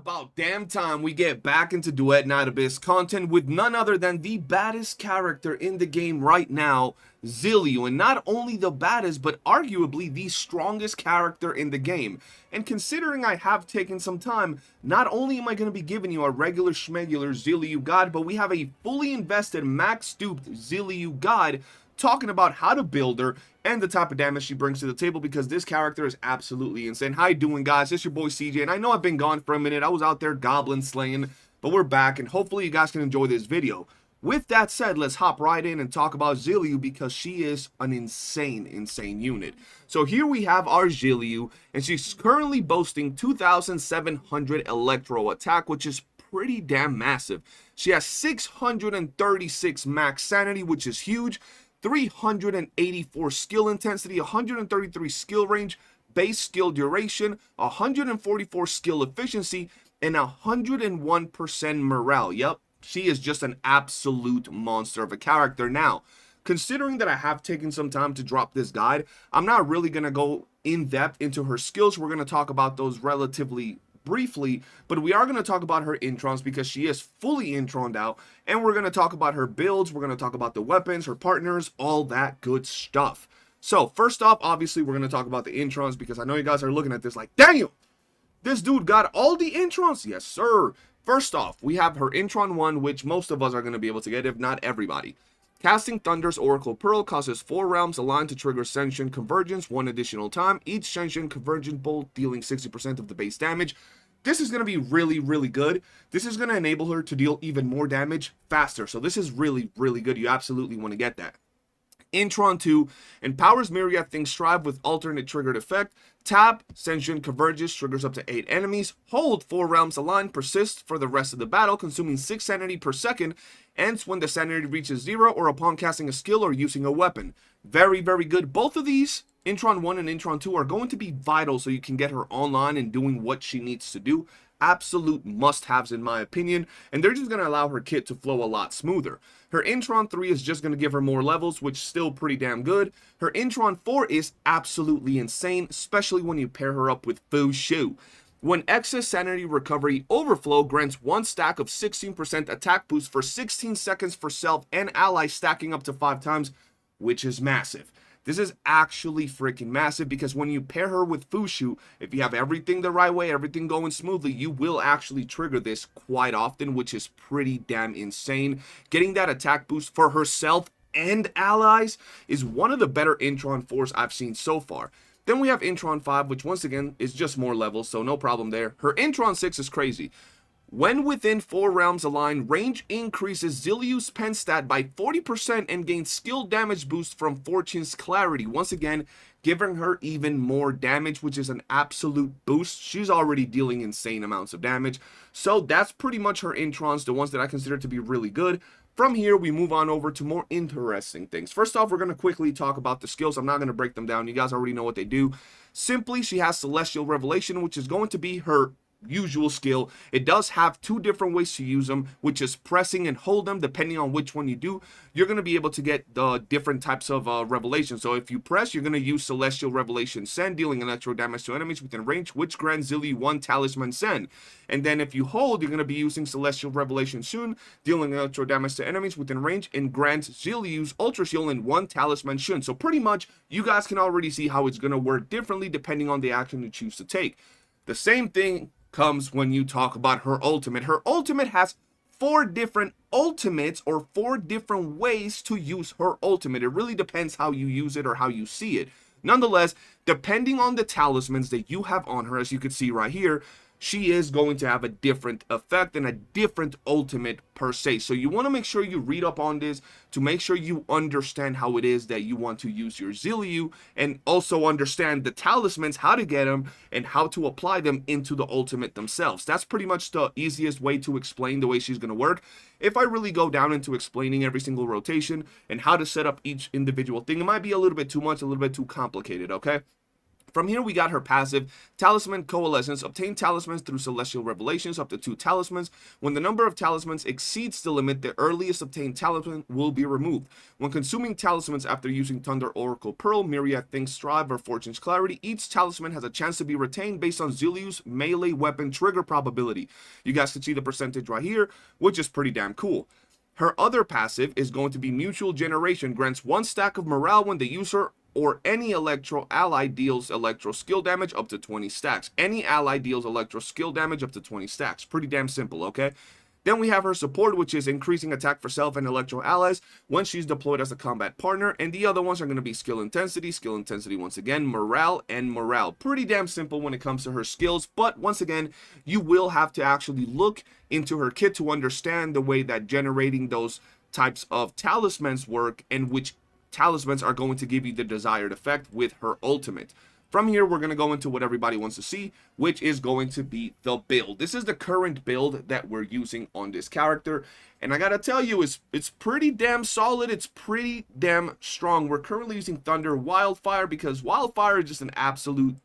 about damn time we get back into Duet Night Abyss content with none other than the baddest character in the game right now, Zhiliu, and not only the baddest, but arguably the strongest character in the game. And considering I have taken some time, not only am I going to be giving you a regular schmegular Zhiliu guide, but we have a fully invested max-duped Zhiliu guide talking about how to build her and the type of damage she brings to the table, because this character is absolutely insane. How you doing, guys? It's your boy CJ, and I know I've been gone for a minute. I was out there goblin slaying, but we're back, and hopefully you guys can enjoy this video. With that said, let's hop right in and talk about Zhiliu, because she is an insane unit. So here we have our Zhiliu, and she's currently boasting 2,700 electro attack, which is pretty damn massive. She has 636 max sanity, which is huge, 384 skill intensity, 133 skill range, base skill duration, 144 skill efficiency, and 101% morale. Yep, she is just an absolute monster of a character. Now, considering that I have taken some time to drop this guide, I'm not really going to go in depth into her skills. We're going to talk about those relatively briefly, but we are going to talk about her introns because she is fully introned out, and we're going to talk about her builds, we're going to talk about the weapons, her partners, all that good stuff. So first off, obviously we're going to talk about the introns, because I know you guys are looking at this like, damn, this dude got all the introns. Yes sir. First off, we have her intron 1, which most of us are going to be able to get, if not everybody. Casting Thunder's Oracle Pearl causes 4 realms aligned to trigger Sentient Convergence 1 additional time, each Sentient Convergent bolt dealing 60% of the base damage. This is going to be really good. This is going to enable her to deal even more damage faster. So this is really good. You absolutely want to get that. Intron 2 empowers myriad things strive with alternate triggered effect. Tap, Sentient Convergence triggers up to 8 enemies. Hold, 4 realms aligned, persists for the rest of the battle, consuming 6 sanity per second. Ends when the sanity reaches 0 or upon casting a skill or using a weapon. Very good. Both of these, Intron 1 and Intron 2, are going to be vital so you can get her online and doing what she needs to do. Absolute must-haves in my opinion, and they're just going to allow her kit to flow a lot smoother. Her Intron 3 is just going to give her more levels, which is still pretty damn good. Her Intron 4 is absolutely insane, especially when you pair her up with Fu Shu. When excess sanity recovery overflow grants 1 stack of 16% attack boost for 16 seconds for self and allies, stacking up to 5 times, which is massive. This is actually freaking massive, because when you pair her with Fu Shu, if you have everything the right way, everything going smoothly, you will actually trigger this quite often, which is pretty damn insane. Getting that attack boost for herself and allies is one of the better Intron 4s I've seen so far. Then we have Intron 5, which once again is just more levels, so no problem there. Her Intron 6 is crazy. When within 4 realms aligned, range increases Zhiliu's pen stat by 40% and gains skill damage boost from Fortune's Clarity. Once again, giving her even more damage, which is an absolute boost. She's already dealing insane amounts of damage. So that's pretty much her introns, the ones that I consider to be really good. From here, we move on over to more interesting things. First off, we're going to quickly talk about the skills. I'm not going to break them down. You guys already know what they do. Simply, she has Celestial Revelation, which is going to be her usual skill. It does have 2 different ways to use them, which is pressing and hold them. Depending on which one you do, you're going to be able to get the different types of revelation. So if you press, you're going to use Celestial Revelation Send, dealing electro damage to enemies within range, which grants Zhiliu 1 Talisman Send. And then if you hold, you're going to be using Celestial Revelation Shun, dealing electro damage to enemies within range, and grants Zhiliu's Ultra Shield and 1 Talisman Shun. So pretty much, you guys can already see how it's going to work differently depending on the action you choose to take. The same thing comes when you talk about her ultimate. Her ultimate has 4 different ultimates, or 4 different ways to use her ultimate. It really depends how you use it or how you see it. Nonetheless, depending on the talismans that you have on her, as you can see right here, she is going to have a different effect and a different ultimate per se. So you want to make sure you read up on this to make sure you understand how it is that you want to use your Zhiliu, and also understand the talismans, how to get them, and how to apply them into the ultimate themselves. That's pretty much the easiest way to explain the way she's going to work. If I really go down into explaining every single rotation and how to set up each individual thing, it might be a little bit too much, a little bit too complicated, okay? From here, we got her passive, Talisman Coalescence. Obtain talismans through celestial revelations, up to 2 talismans. When the number of talismans exceeds the limit, the earliest obtained talisman will be removed. When consuming talismans after using Thunder, Oracle, Pearl, Myriad Things, Strive, or Fortune's Clarity, each talisman has a chance to be retained based on Zhiliu's melee weapon trigger probability. You guys can see the percentage right here, which is pretty damn cool. Her other passive is going to be Mutual Generation. Grants 1 stack of morale when the user or any electro ally deals electro skill damage up to 20 stacks. Any ally deals electro skill damage up to 20 stacks. Pretty damn simple, okay? Then we have her support, which is increasing attack for self and electro allies when she's deployed as a combat partner. And the other ones are going to be skill intensity once again, morale, and morale. Pretty damn simple when it comes to her skills, but once again, you will have to actually look into her kit to understand the way that generating those types of talismans work and which talismans are going to give you the desired effect with her ultimate. From here, we're going to go into what everybody wants to see, which is going to be the build. This is the current build that we're using on this character, and I gotta tell you, it's pretty damn solid. It's pretty damn strong. We're currently using Thunder Wildfire because Wildfire is just an absolute,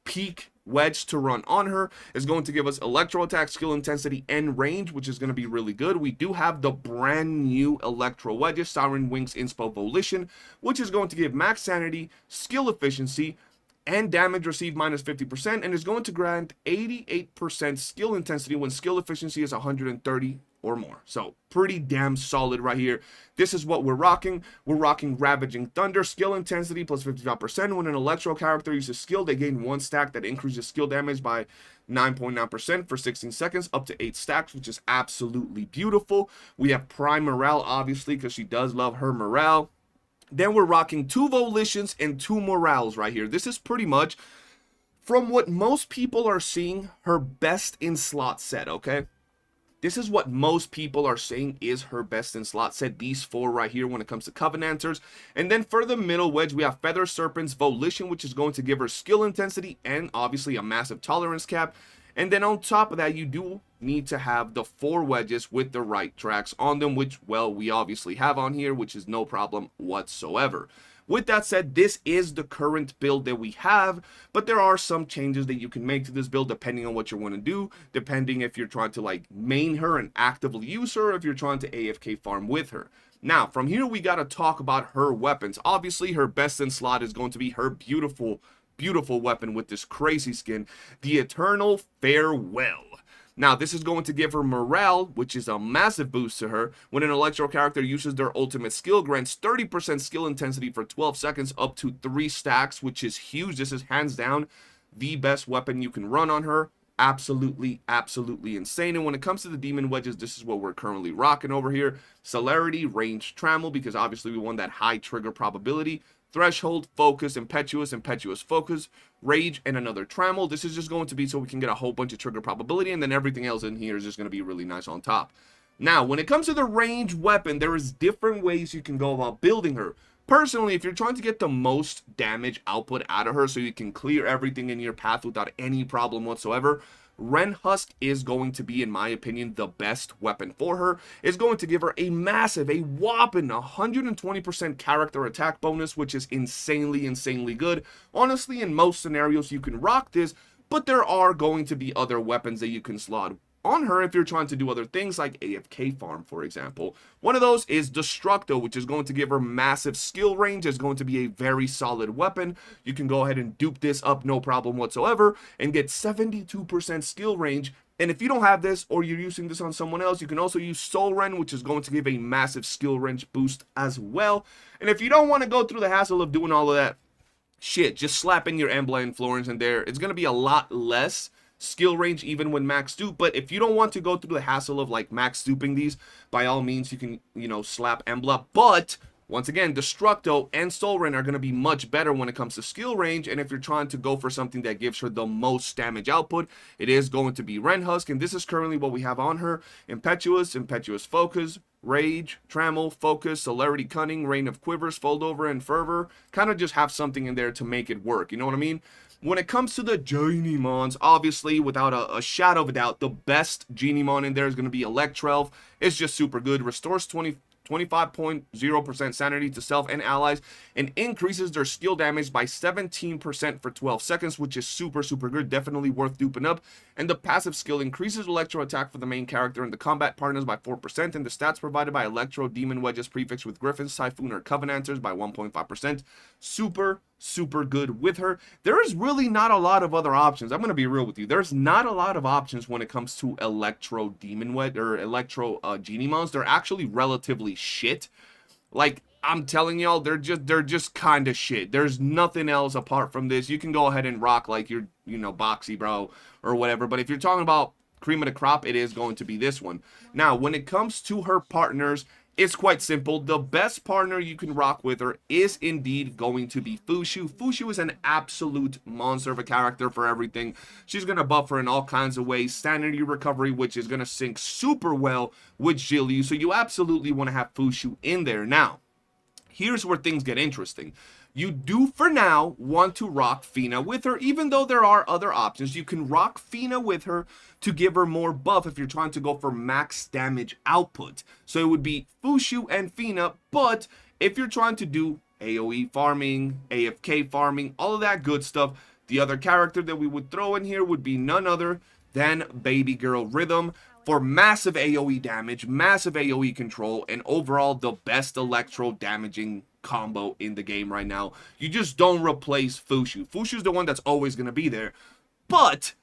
peak wedge to run on her. Is going to give us electro attack, skill intensity, and range, which is going to be really good. We do have the brand new electro wedges, Siren Wings Inspo Volition, which is going to give max sanity, skill efficiency, and damage received minus 50%, and is going to grant 88% skill intensity when skill efficiency is 130 or more. So pretty damn solid right here. This is what we're rocking. We're rocking Ravaging Thunder, skill intensity plus 55%. When an electro character uses skill, they gain 1 stack that increases skill damage by 9.9% for 16 seconds, up to 8 stacks, which is absolutely beautiful. We have Prime Morale, obviously, because she does love her morale. Then we're rocking 2 Volitions and 2 Morales right here. This is pretty much, from what most people are seeing, her best in slot set, okay? This is what most people are saying is her best in slot set, these 4 right here when it comes to Covenanters. And then for the middle wedge, we have Feather Serpent's Volition, which is going to give her skill intensity and obviously a massive tolerance cap. And then on top of that, you do need to have the 4 wedges with the right tracks on them, which, well, we obviously have on here, which is no problem whatsoever. With that said, this is the current build that we have, but there are some changes that you can make to this build depending on what you want to do, depending if you're trying to like main her and actively use her, or if you're trying to AFK farm with her. Now, from here, we got to talk about her weapons. Obviously, her best in slot is going to be her beautiful weapon with this crazy skin, the Eternal Farewell. Now, this is going to give her morale, which is a massive boost to her. When an electro character uses their ultimate skill, grants 30% skill intensity for 12 seconds, up to 3 stacks, which is huge. This is hands down the best weapon you can run on her. Absolutely insane. And when it comes to the demon wedges, this is what we're currently rocking over here. Celerity, range, trammel, because obviously we want that high trigger probability. Threshold, focus, impetuous, focus, rage, and another trammel. This is just going to be so we can get a whole bunch of trigger probability, and then everything else in here is just going to be really nice on top. Now, when it comes to the range weapon, there is different ways you can go about building her. Personally, if you're trying to get the most damage output out of her so you can clear everything in your path without any problem whatsoever, Ren Husk is going to be, in my opinion, the best weapon for her. It's going to give her a massive, a whopping 120% character attack bonus, which is insanely good. Honestly, in most scenarios, you can rock this, but there are going to be other weapons that you can slot on her if you're trying to do other things like AFK farm, for example. One of those is Destructo, which is going to give her massive skill range. It's going to be a very solid weapon. You can go ahead and dupe this up no problem whatsoever and get 72% skill range. And if you don't have this or you're using this on someone else, you can also use Soul Ren, which is going to give a massive skill range boost as well. And if you don't want to go through the hassle of doing all of that shit, just slap in your Embla and Florence in there. It's going to be a lot less skill range even when max dupe, but if you don't want to go through the hassle of like max duping these, by all means you can, slap Embla. But once again, Destructo and Soul Ren are going to be much better when it comes to skill range, and if you're trying to go for something that gives her the most damage output, it is going to be Ren Husk, and this is currently what we have on her. Impetuous Focus, Rage, Trammel, Focus, Celerity, Cunning, Rain of Quivers, Fold Over, and Fervor. Kind of just have something in there to make it work, you know what I mean? When it comes to the Genimons, obviously, without a shadow of a doubt, the best Genimon in there is going to be Electrelf. It's just super good. Restores 20 25.0% sanity to self and allies, and increases their skill damage by 17% for 12 seconds, which is super good, definitely worth duping up. And the passive skill increases electro attack for the main character and the combat partners by 4%, and the stats provided by electro demon wedges prefixed with griffins, typhoon, or covenanters by 1.5%. Super good with her. There is really not a lot of other options. I'm going to be real with you. There's not a lot of options when it comes to electro demon wedge or electro genie mons. They're actually relatively shit. Like, I'm telling y'all, they're just kind of shit. There's nothing else apart from this. You can go ahead and rock like you're, you know, Boxy Bro or whatever, but if you're talking about cream of the crop, it is going to be this one. Now, when it comes to her partners, it's quite simple. The best partner you can rock with her is indeed going to be Fushu. Fushu is an absolute monster of a character for everything. She's going to buff her in all kinds of ways. Sanity recovery, which is going to sync super well with Zhiliu. So you absolutely want to have Fushu in there. Now, here's where things get interesting. You do, for now, want to rock Fina with her, even though there are other options. You can rock Fina with her to give her more buff if you're trying to go for max damage output. So it would be Fushu and Fina, but if you're trying to do AoE farming, AFK farming, all of that good stuff, the other character that we would throw in here would be none other than Baby Girl Rhythm for massive AoE damage, massive AoE control, and overall the best electro damaging combo in the game right now. You just don't replace Fushu. Fushu's the one that's always going to be there. But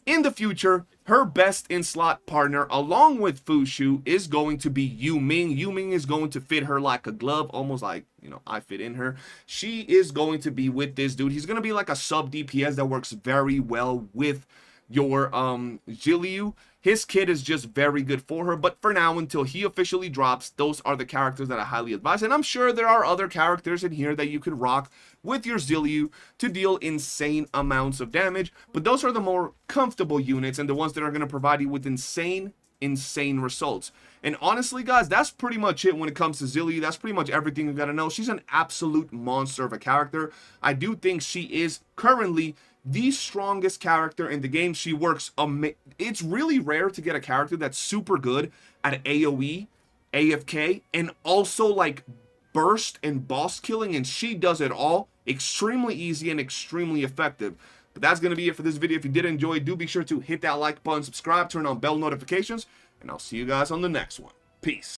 in the future, her best in-slot partner, along with Fushu, is going to be Yu Ming. Yu Ming is going to fit her like a glove, almost like, you know, I fit in her. She is going to be with this dude. He's going to be like a sub DPS that works very well with your Zhiliu. His kit is just very good for her, but for now, until he officially drops, those are the characters that I highly advise. And I'm sure there are other characters in here that you could rock with your Zhiliu to deal insane amounts of damage, but those are the more comfortable units and the ones that are going to provide you with insane results. And honestly, guys, that's pretty much it when it comes to Zhiliu. That's pretty much everything you got to know. She's an absolute monster of a character. I do think she is currently the strongest character in the game. She works it's really rare to get a character that's super good at AoE, AFK, and also like burst and boss killing, and she does it all extremely easy and extremely effective. But that's going to be it for this video. If you did enjoy, do be sure to hit that like button, subscribe, turn on bell notifications, and I'll see you guys on the next one. Peace.